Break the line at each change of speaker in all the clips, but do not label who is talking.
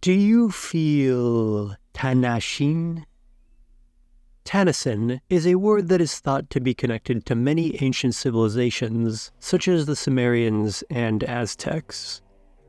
Do you feel Tanasinn? Tanasinn is a word that is thought to be connected to many ancient civilizations, such as the Sumerians and Aztecs.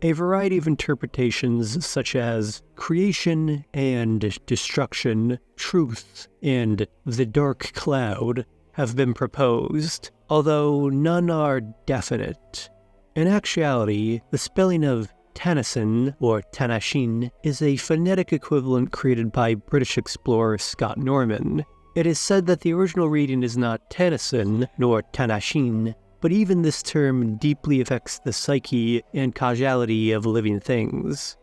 A variety of interpretations such as creation and destruction, truth, and the dark cloud have been proposed, although none are definite. In actuality, the spelling of Tanasinn, or Tanasinn, is a phonetic equivalent created by British explorer Scott Norman. It is said that the original reading is not Tanasinn, nor Tanasinn, but even this term deeply affects the psyche and causality of living things.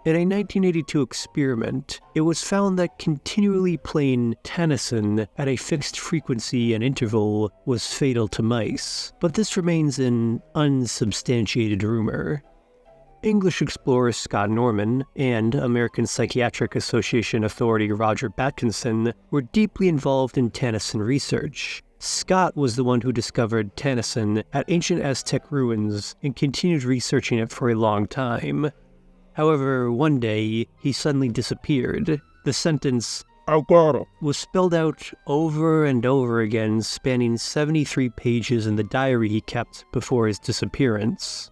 In a 1982 experiment, it was found that continually playing Tanasinn at a fixed frequency and interval was fatal to mice, but this remains an unsubstantiated rumor. English explorer Scott Norman and American Psychiatric Association authority Roger Batkinson were deeply involved in Tanasinn research. Scott was the one who discovered Tanasinn at ancient Aztec ruins and continued researching it for a long time. However, one day, he suddenly disappeared. The sentence, "I got it," was spelled out over and over again, spanning 73 pages in the diary he kept before his disappearance.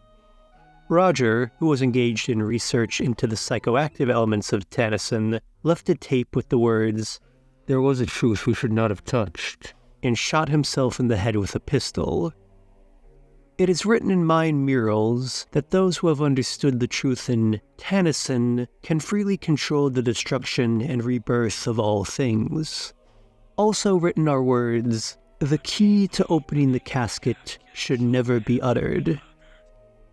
Roger, who was engaged in research into the psychoactive elements of Tanasinn, left a tape with the words, "There was a truth we should not have touched," and shot himself in the head with a pistol. It is written in mine murals that those who have understood the truth in Tanasinn can freely control the destruction and rebirth of all things. Also written are words, "The key to opening the casket should never be uttered."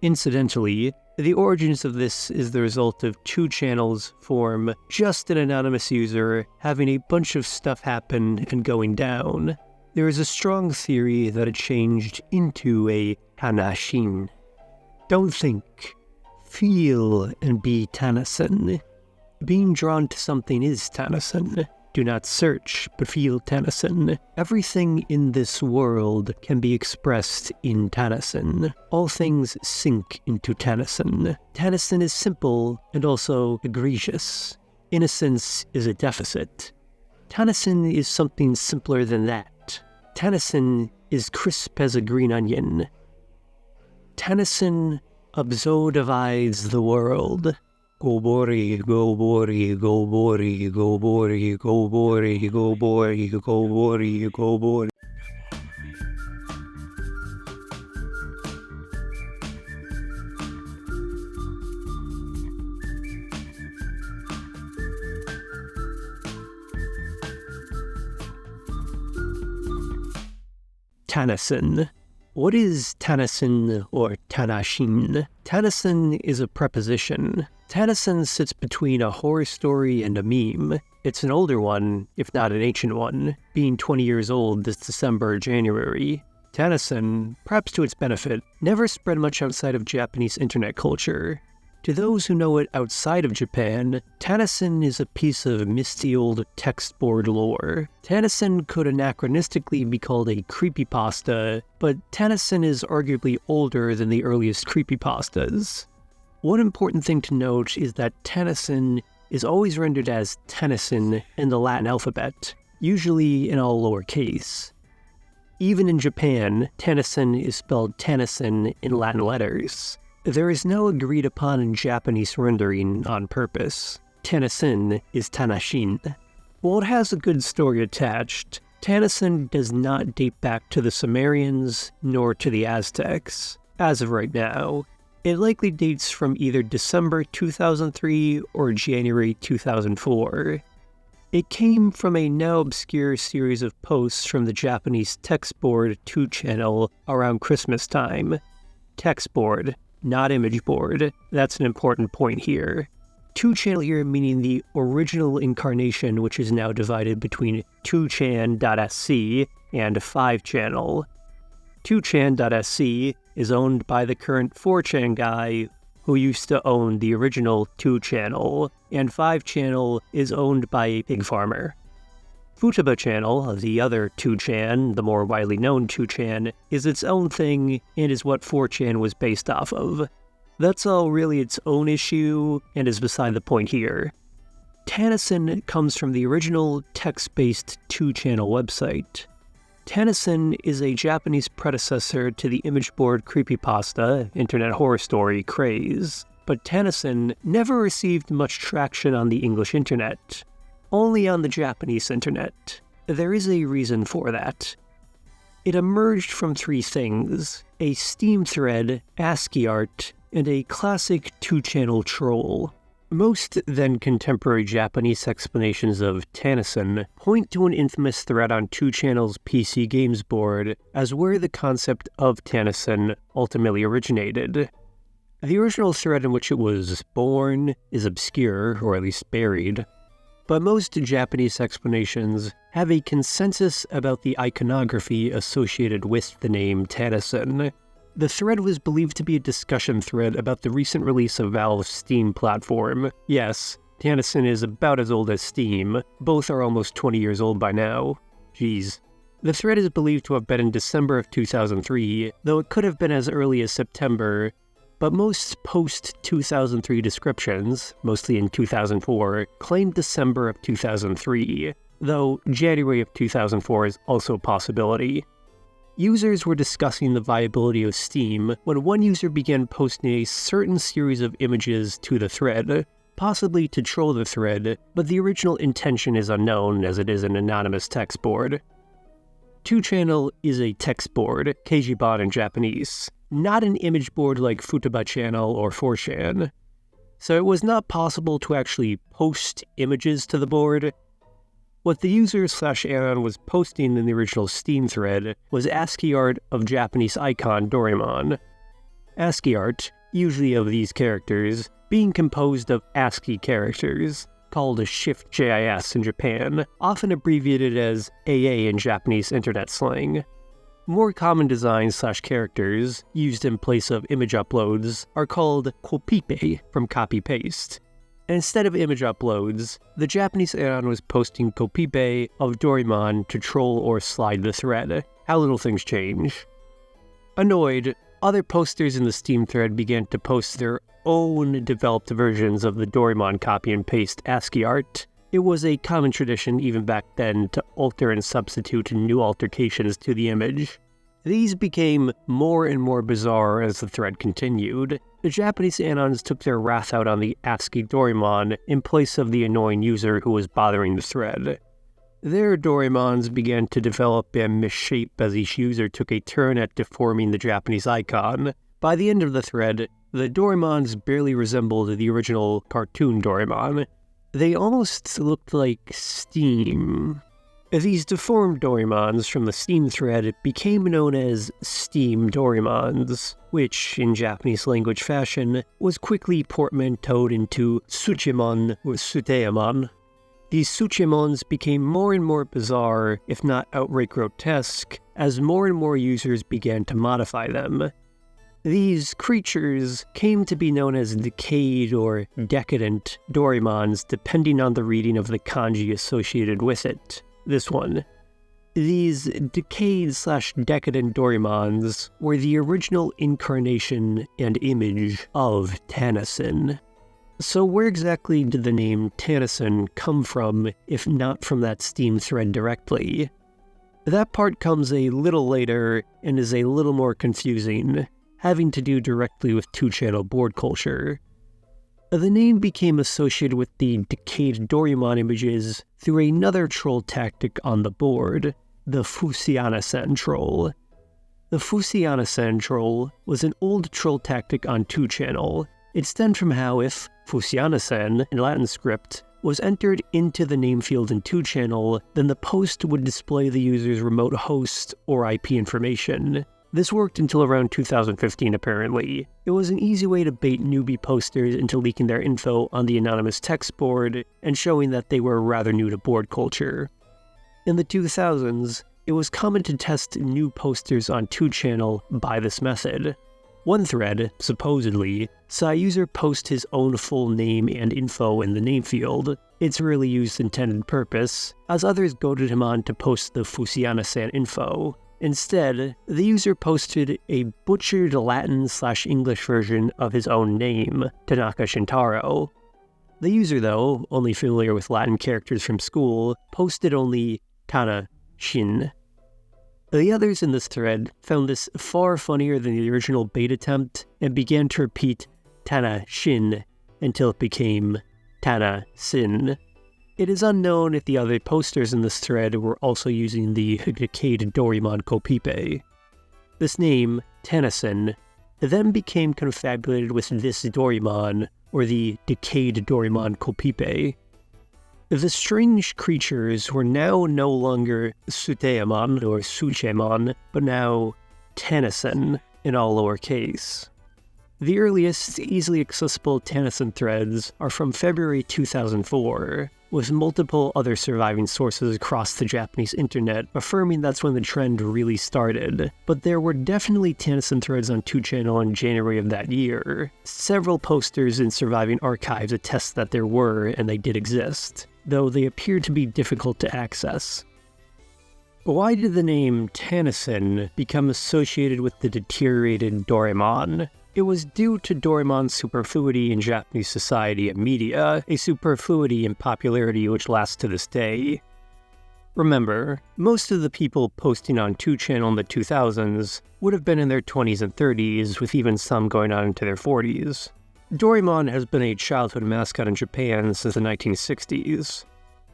Incidentally, the origins of this is the result of two channels form just an anonymous user having a bunch of stuff happen and going down. There is a strong theory that it changed into a Tanasinn. Don't think. Feel and be Tanasinn. Being drawn to something is Tanasinn. Do not search, but feel Tanasinn. Everything in this world can be expressed in Tanasinn. All things sink into Tanasinn. Tanasinn is simple and also egregious. Innocence is a deficit. Tanasinn is something simpler than that. Tanasinn is crisp as a green onion. Tanasinn absorbides the world. Go bori, go bori, go bori, go bori, go bori, go bori, go bori, go bori. Tanasinn. What is Tanasinn or Tanasinn? Tanasinn is a preposition. Tanasinn sits between a horror story and a meme. It's an older one, if not an ancient one, being 20 years old this December or January. Tanasinn, perhaps to its benefit, never spread much outside of Japanese internet culture. To those who know it outside of Japan, Tanasinn is a piece of misty old text board lore. Tanasinn could anachronistically be called a creepypasta, but Tanasinn is arguably older than the earliest creepypastas. One important thing to note is that Tanasinn is always rendered as Tanasinn in the Latin alphabet, usually in all lowercase. Even in Japan, Tanasinn is spelled Tanasinn in Latin letters. There is no agreed upon Japanese rendering on purpose. Tanasinn is Tanasinn. While it has a good story attached, Tanasinn does not date back to the Sumerians nor to the Aztecs, as of right now. It likely dates from either December 2003 or January 2004. It came from a now obscure series of posts from the Japanese text board 2 channel around Christmas time. Text board, not image board. That's an important point here. 2 channel here meaning the original incarnation, which is now divided between 2chan.sc and 5 channel. 2chan.sc is owned by the current 4chan guy who used to own the original 2 channel, and 5 channel is owned by a pig farmer. Futaba channel, the other 2chan, the more widely known 2chan, is its own thing and is what 4chan was based off of. That's all really its own issue and is beside the point here. Tanasinn comes from the original text-based 2-channel website. Tanasinn is a Japanese predecessor to the image board creepypasta, internet horror story craze, but Tanasinn never received much traction on the English internet, only on the Japanese internet. There is a reason for that. It emerged from 3 things: a Steam thread, ASCII art, and a classic 2-channel troll. Most then-contemporary Japanese explanations of Tanasinn point to an infamous thread on 2channel's PC Games board as where the concept of Tanasinn ultimately originated. The original thread in which it was born is obscure, or at least buried, but most Japanese explanations have a consensus about the iconography associated with the name Tanasinn. The thread was believed to be a discussion thread about the recent release of Valve's Steam platform. Yes, Tanasinn is about as old as Steam. Both are almost 20 years old by now. Jeez. The thread is believed to have been in December of 2003, though it could have been as early as September, but most post-2003 descriptions, mostly in 2004, claim December of 2003, though January of 2004 is also a possibility. Users were discussing the viability of Steam when one user began posting a certain series of images to the thread, possibly to troll the thread, but the original intention is unknown as it is an anonymous text board. 2channel is a text board, keijiban in Japanese, not an image board like Futaba Channel or 4chan. So it was not possible to actually post images to the board. What the user/anon was posting in the original Steam thread was ASCII art of Japanese icon Doraemon. ASCII art, usually of these characters, being composed of ASCII characters, called Shift JIS in Japan, often abbreviated as AA in Japanese internet slang. More common designs/characters, used in place of image uploads, are called kopipe from copy-paste. Instead of image uploads, the Japanese anon was posting kopipe of Doraemon to troll or slide the thread. How little things change. Annoyed, other posters in the Steam thread began to post their own developed versions of the Doraemon copy and paste ASCII art. It was a common tradition even back then to alter and substitute new altercations to the image. These became more and more bizarre as the thread continued. The Japanese anons took their wrath out on the ASCII Doraemon in place of the annoying user who was bothering the thread. Their Doraemons began to develop and misshape as each user took a turn at deforming the Japanese icon. By the end of the thread, the Doraemons barely resembled the original cartoon Doraemon. They almost looked like Steam. These deformed Doraemons from the Steam thread became known as Steam Doraemons, which, in Japanese language fashion, was quickly portmanteaued into Tsuchimon or Tsuteamon. These Tsuchimons became more and more bizarre, if not outright grotesque, as more and more users began to modify them. These creatures came to be known as decayed or decadent Doraemons depending on the reading of the kanji associated with it. This one. These decayed/decadent Doraemons were the original incarnation and image of Tanasinn. So where exactly did the name Tanasinn come from, if not from that Steam thread directly? That part comes a little later and is a little more confusing, having to do directly with 2channel board culture. The name became associated with the decayed Doraemon images through another troll tactic on the board, the Fusianasen troll. The Fusianasen troll was an old troll tactic on 2channel. It stemmed from how if Fusianasen, in Latin script, was entered into the name field in 2channel, then the post would display the user's remote host or IP information. This worked until around 2015 apparently. It was an easy way to bait newbie posters into leaking their info on the anonymous text board and showing that they were rather new to board culture. In the 2000s, it was common to test new posters on 2channel by this method. One thread, supposedly, saw a user post his own full name and info in the name field, its really used intended purpose, as others goaded him on to post the Fusianasan info. Instead, the user posted a butchered Latin/English version of his own name, Tanaka Shintaro. The user, though, only familiar with Latin characters from school, posted only Tanasinn. The others in this thread found this far funnier than the original bait attempt and began to repeat Tanasinn until it became Tanasinn. It is unknown if the other posters in this thread were also using the decayed Doraemon Kopipe. This name, Tanasinn, then became confabulated with this Doraemon, or the decayed Doraemon Kopipe. The strange creatures were now no longer Tsuteamon or Suchemon, but now Tanasinn in all lowercase. The earliest easily accessible Tanasinn threads are from February 2004, with multiple other surviving sources across the Japanese internet affirming that's when the trend really started. But there were definitely Tanasinn threads on 2channel in January of that year. Several posters in surviving archives attest that there were, and they did exist, though they appear to be difficult to access. Why did the name Tanasinn become associated with the deteriorated Doraemon? It was due to Doraemon's superfluity in Japanese society and media, a superfluity in popularity which lasts to this day. Remember, most of the people posting on 2channel in the 2000s would have been in their 20s and 30s, with even some going on into their 40s. Doraemon has been a childhood mascot in Japan since the 1960s.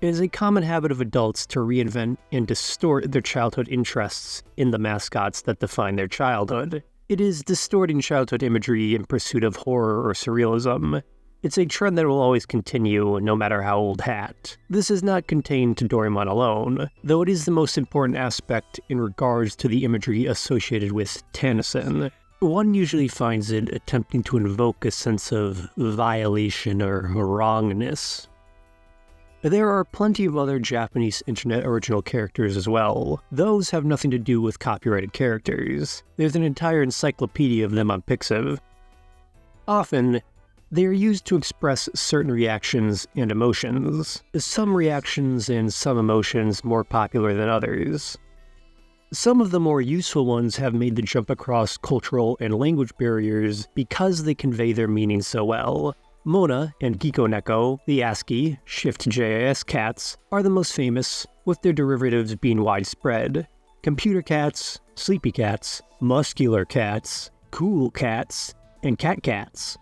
It is a common habit of adults to reinvent and distort their childhood interests in the mascots that define their childhood. It is distorting childhood imagery in pursuit of horror or surrealism. It's a trend that will always continue, no matter how old hat. This is not contained to Doraemon alone, though it is the most important aspect in regards to the imagery associated with Tanasinn. One usually finds it attempting to invoke a sense of violation or wrongness. There are plenty of other Japanese internet original characters as well. Those have nothing to do with copyrighted characters. There's an entire encyclopedia of them on Pixiv. Often, they are used to express certain reactions and emotions. Some reactions and some emotions more popular than others. Some of the more useful ones have made the jump across cultural and language barriers because they convey their meaning so well. Mona and Giko Neko, the ASCII, Shift JIS cats, are the most famous, with their derivatives being widespread. Computer cats, sleepy cats, muscular cats, cool cats, and cat cats.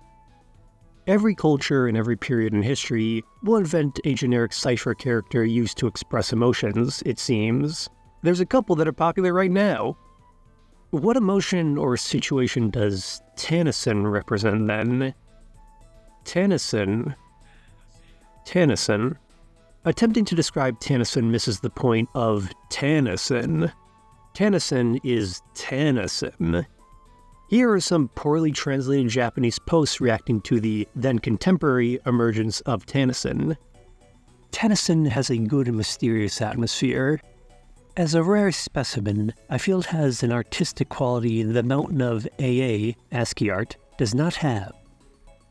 Every culture and every period in history will invent a generic cipher character used to express emotions, it seems. There's a couple that are popular right now. What emotion or situation does Tanasinn represent then? Tanasinn. Attempting to describe Tanasinn misses the point of Tanasinn. Tanasinn is Tanasinn. Here are some poorly translated Japanese posts reacting to the then contemporary emergence of Tanasinn. Tanasinn has a good and mysterious atmosphere. As a rare specimen, I feel it has an artistic quality the mountain of AA, ASCII art, does not have.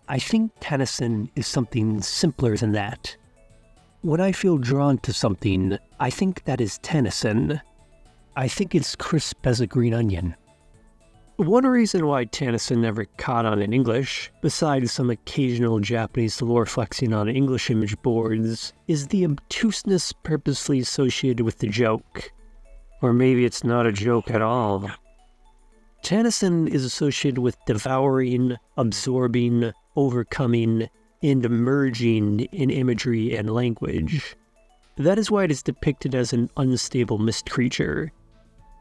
I think Tanasinn is something simpler than that. When I feel drawn to something, I think that is Tanasinn. I think it's crisp as a green onion. One reason why Tanasinn never caught on in English, besides some occasional Japanese lore flexing on English image boards, is the obtuseness purposely associated with the joke. Or maybe it's not a joke at all. Tanasinn is associated with devouring, absorbing, overcoming, and emerging in imagery and language. That is why it is depicted as an unstable mist creature.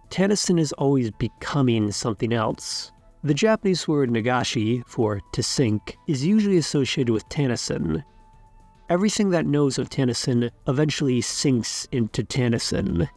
Tanasinn is always becoming something else. The Japanese word nagashi, for to sink, is usually associated with Tanasinn. Everything that knows of Tanasinn eventually sinks into Tanasinn,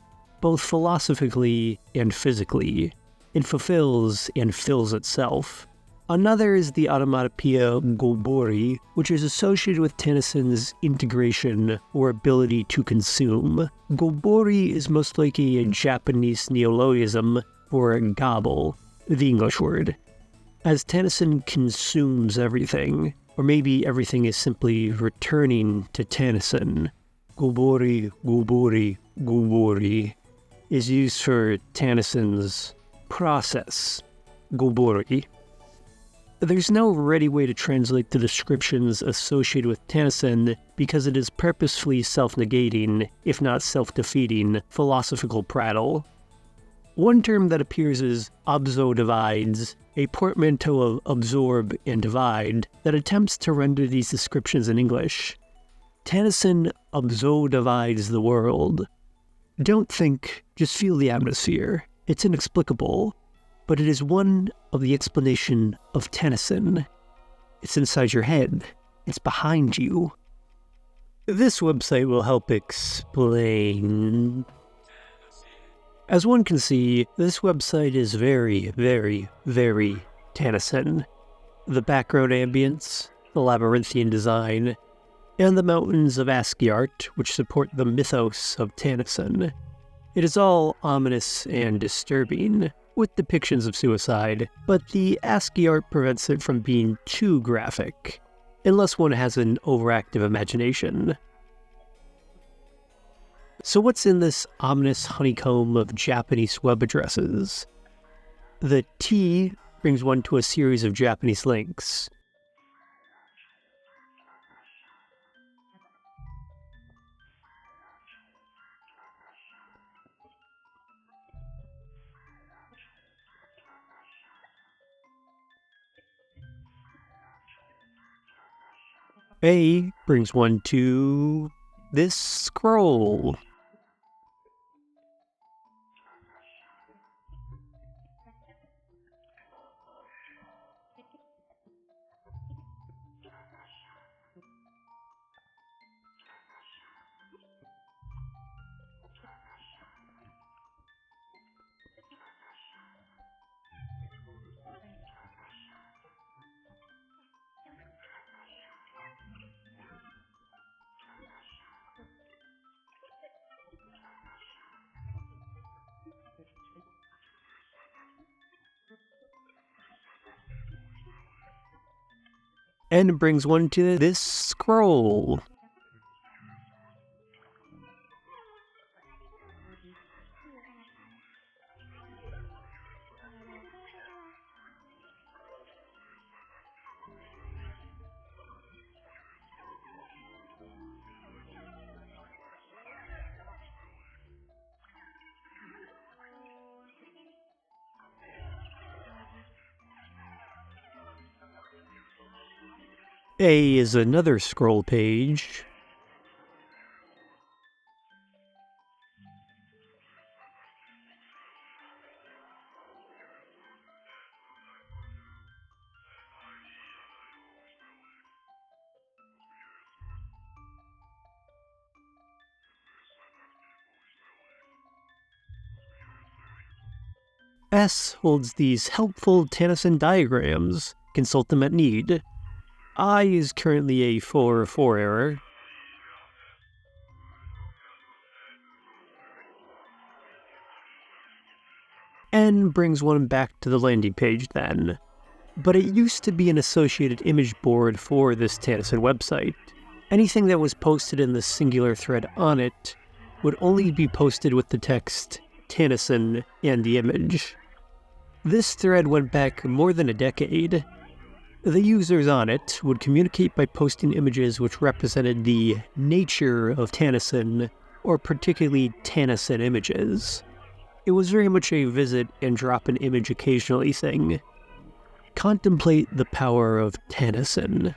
both philosophically and physically. It fulfills and fills itself. Another is the onomatopoeia gobori, which is associated with Tanassinn's integration or ability to consume. Gobori is most likely a Japanese neologism for gobble, the English word, as Tanasinn consumes everything, or maybe everything is simply returning to Tanasinn. Gobori, gobori, gobori. is used for Tanassinn's process, gobori. There's no ready way to translate the descriptions associated with Tanasinn because it is purposefully self-negating, if not self-defeating, philosophical prattle. One term that appears is abso-divides, a portmanteau of absorb and divide that attempts to render these descriptions in English. Tanasinn abso-divides the world. Don't think, just feel the atmosphere. It's inexplicable, but it is one of the explanation of Tanasinn. It's inside your head. It's behind you. This website will help explain. As one can see, this website is very, very, very Tanasinn. The background ambience, the labyrinthian design, and the mountains of ASCII art which support the mythos of Tanasinn. It is all ominous and disturbing, with depictions of suicide, but the ASCII art prevents it from being too graphic, unless one has an overactive imagination. So what's in this ominous honeycomb of Japanese web addresses? The T brings one to a series of Japanese links. A brings one to this scroll. And brings one to this scroll. A is another scroll page. S holds these helpful Tanasinn diagrams. Consult them at need. I is currently a 404 error. N brings one back to the landing page then. But it used to be an associated image board for this Tanasinn website. Anything that was posted in the singular thread on it would only be posted with the text Tanasinn and the image. This thread went back more than a decade. The users on it would communicate by posting images which represented the nature of Tanasinn, or particularly Tanasinn images. It was very much a visit and drop an image occasionally thing. Contemplate the power of Tanasinn.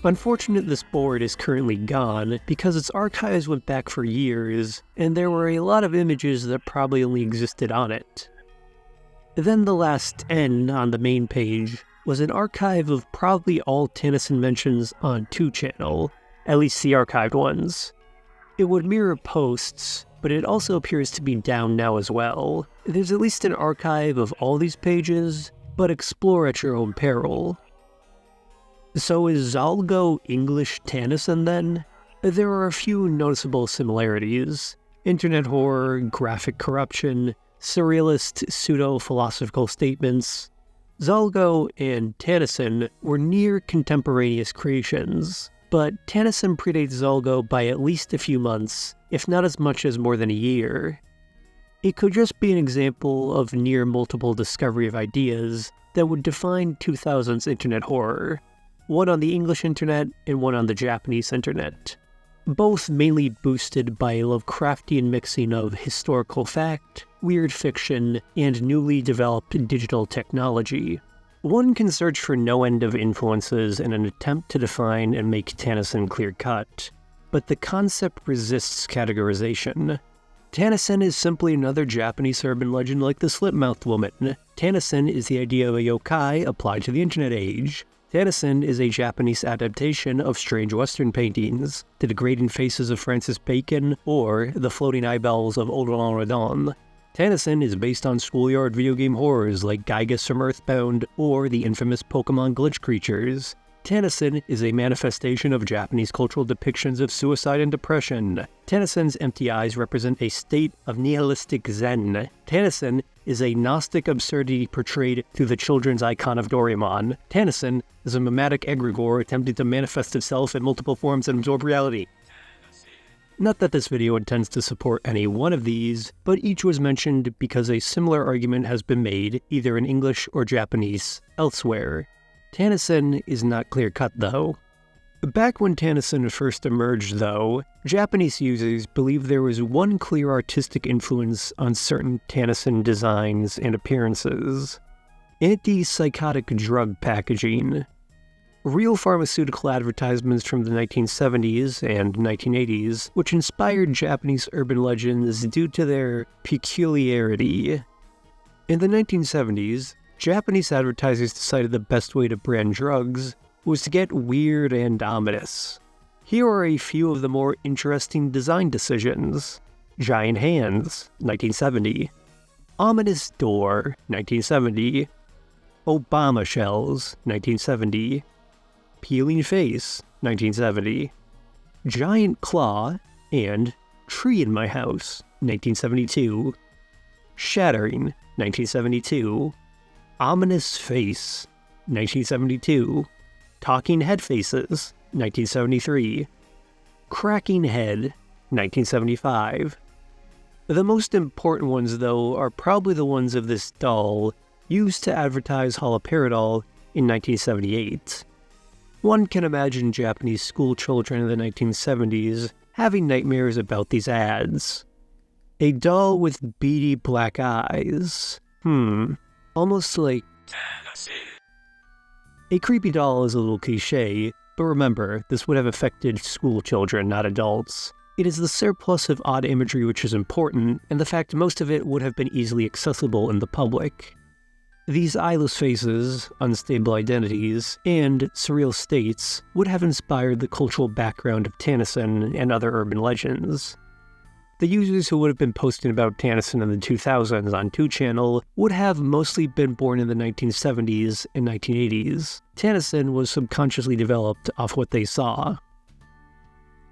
Unfortunate this board is currently gone because its archives went back for years, and there were a lot of images that probably only existed on it. Then the last N on the main page was an archive of probably all Tanasinn mentions on 2channel, at least the archived ones. It would mirror posts, but it also appears to be down now as well. There's at least an archive of all these pages, but explore at your own peril. So is Zalgo English Tanasinn then? There are a few noticeable similarities: internet horror, graphic corruption, surrealist pseudo-philosophical statements. Zalgo and Tanasinn were near contemporaneous creations, but Tanasinn predates Zalgo by at least a few months, if not as much as more than a year. It could just be an example of near multiple discovery of ideas that would define 2000s internet horror, one on the English internet and one on the Japanese internet, both mainly boosted by a Lovecraftian mixing of historical fact, weird fiction, and newly developed digital technology. One can search for no end of influences in an attempt to define and make Tanasinn clear-cut, but the concept resists categorization. Tanasinn is simply another Japanese urban legend like the Slipmouthed Woman. Tanasinn is the idea of a yokai applied to the internet age. Tanasinn is a Japanese adaptation of strange Western paintings, the degrading faces of Francis Bacon, or the floating eyeballs of Audran Redon. Tanasinn is based on schoolyard video game horrors like Gygus from Earthbound, or the infamous Pokemon glitch creatures. Tanasinn is a manifestation of Japanese cultural depictions of suicide and depression. Tanasinn's empty eyes represent a state of nihilistic zen. Tanasinn is a Gnostic absurdity portrayed through the children's icon of Doraemon. Tanasinn is a mimetic egregore attempting to manifest itself in multiple forms and absorb reality. Not that this video intends to support any one of these, but each was mentioned because a similar argument has been made, either in English or Japanese, elsewhere. Tanasinn is not clear-cut though. Back when Tanasinn first emerged though, Japanese users believed there was one clear artistic influence on certain Tanasinn designs and appearances: antipsychotic drug packaging. Real pharmaceutical advertisements from the 1970s and 1980s, which inspired Japanese urban legends due to their peculiarity. In the 1970s, Japanese advertisers decided the best way to brand drugs was to get weird and ominous. Here are a few of the more interesting design decisions. Giant hands, 1970. Ominous door, 1970. Obama shells, 1970. Peeling face, 1970. Giant claw, and tree in my house, 1972. Shattering, 1972. Ominous face, 1972. Talking head faces, 1973. Cracking head, 1975. The most important ones, though, are probably the ones of this doll, used to advertise haloperidol in 1978. One can imagine Japanese school children in the 1970s having nightmares about these ads. A doll with beady black eyes. Almost like a creepy doll is a little cliche, but remember, this would have affected school children, not adults. It is the surplus of odd imagery which is important, and the fact most of it would have been easily accessible in the public. These eyeless faces, unstable identities, and surreal states would have inspired the cultural background of Tanasinn and other urban legends. The users who would have been posting about Tanasinn in the 2000s on 2channel would have mostly been born in the 1970s and 1980s. Tanasinn was subconsciously developed off what they saw.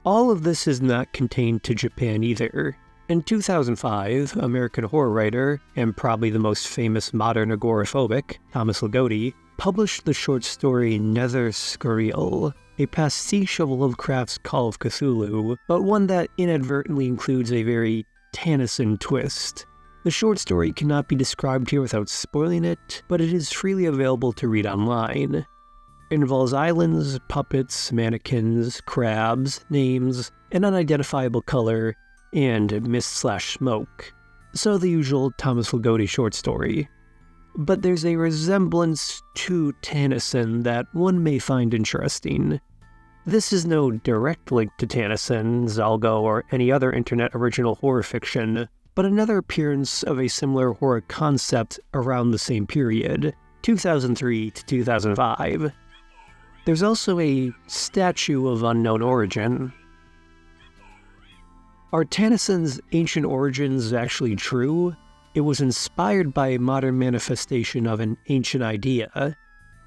All of this is not contained to Japan either. In 2005, American horror writer, and probably the most famous modern agoraphobic, Thomas Ligotti, published the short story Nether Scurril, a pastiche of Lovecraft's Call of Cthulhu, but one that inadvertently includes a very Tanasinn twist. The short story cannot be described here without spoiling it, but it is freely available to read online. It involves islands, puppets, mannequins, crabs, names, an unidentifiable color, and mist/smoke. So the usual Thomas Ligotti short story. But there's a resemblance to Tanasinn that one may find interesting. This is no direct link to Tanasinn, Zalgo, or any other internet original horror fiction, but another appearance of a similar horror concept around the same period, 2003 to 2005. There's also a statue of unknown origin. Are Tanasinn's ancient origins actually true? It was inspired by a modern manifestation of an ancient idea.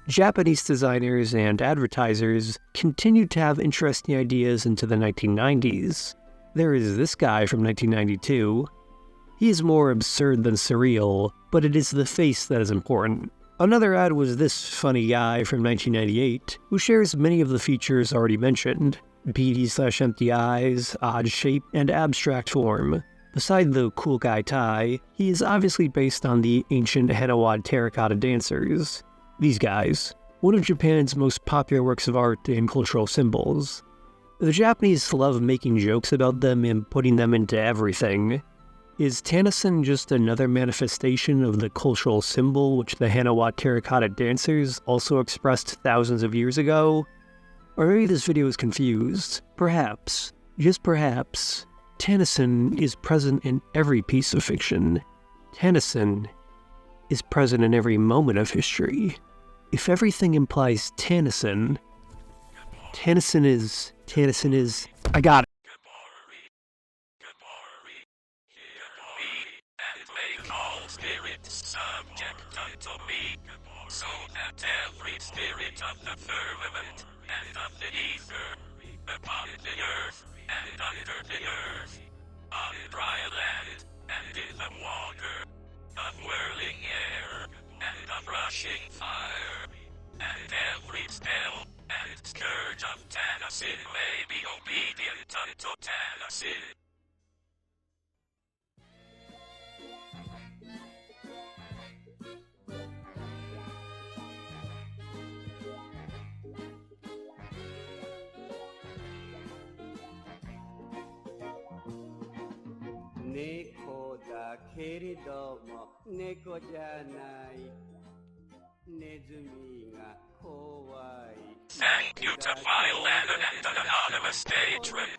Japanese designers and advertisers continued to have interesting ideas into the 1990s. There is this guy from 1992. He is more absurd than surreal, but it is the face that is important. Another ad was this funny guy from 1998, who shares many of the features already mentioned: beady/empty eyes, odd shape, and abstract form. Beside the cool guy tie, he is obviously based on the ancient Hanawad terracotta dancers. These guys, one of Japan's most popular works of art and cultural symbols. The Japanese love making jokes about them and putting them into everything. Is Tanasinn just another manifestation of the cultural symbol which the Hanawad terracotta dancers also expressed thousands of years ago? Or maybe this video is confused. Perhaps, just perhaps, Tanasinn is present in every piece of fiction. Tanasinn is present in every moment of history. If everything implies Tanasinn is... I got it.
So that every spirit of the firmament and of the ether, upon the earth and under the earth, on dry land and in the water, of whirling air and of rushing fire, and every spell and scourge of Tanasinn may be obedient unto Tanasinn.
Neko da keridomo neko janai. Nezumi ga kowai.
Thank you to Marlene and an anonymous patron.